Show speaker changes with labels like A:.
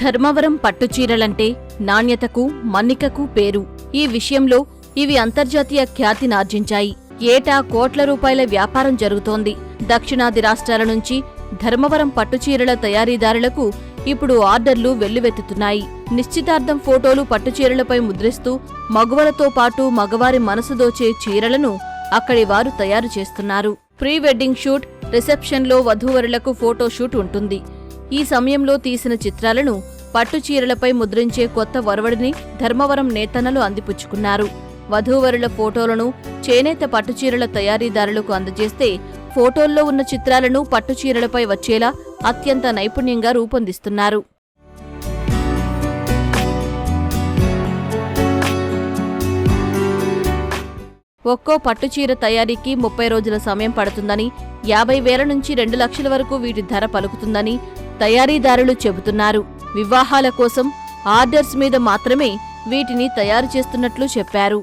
A: ధర్మవరం పట్టుచీరలంటే నాణ్యతకు, మన్నికకు పేరు. ఈ విషయంలో ఇవి అంతర్జాతీయ ఖ్యాతినార్జించాయి. ఏటా కోట్ల రూపాయల వ్యాపారం జరుగుతోంది. దక్షిణాది రాష్ట్రాల నుంచి ధర్మవరం పట్టుచీరల తయారీదారులకు ఇప్పుడు ఆర్డర్లు వెల్లువెత్తుతున్నాయి. నిశ్చితార్థం ఫోటోలు పట్టుచీరలపై ముద్రిస్తూ మగువలతో పాటు మగవారి మనసు దోచే చీరలను అక్కడి వారు తయారు చేస్తున్నారు. ప్రీ వెడ్డింగ్ షూట్, రిసెప్షన్లో వధూవరులకు ఫోటోషూట్ ఉంటుంది. ఈ సమయంలో తీసిన చిత్రాలను పట్టుచీరలపై ముద్రించే కొత్త ఒరవడిని ధర్మవరం నేతన్నలు అందిపుచ్చుకున్నారు. వధూవరుల ఫోటోలను చేనేత పట్టుచీరల తయారీదారులకు అందజేస్తే ఫోటోల్లో ఉన్న చిత్రాలను పట్టుచీరలపై వచ్చేలా అత్యంత నైపుణ్యంగా రూపొందిస్తున్నారు. ఒక్కో పట్టుచీర తయారీకి 30 రోజుల సమయం పడుతుందని, 50,000 నుంచి 2 లక్షల వరకు వీటి ధర పలుకుతుందని తయారీదారులు చెబుతున్నారు. వివాహాల కోసం ఆర్డర్స్ మీద మాత్రమే వీటిని తయారు చేస్తున్నట్లు చెప్పారు.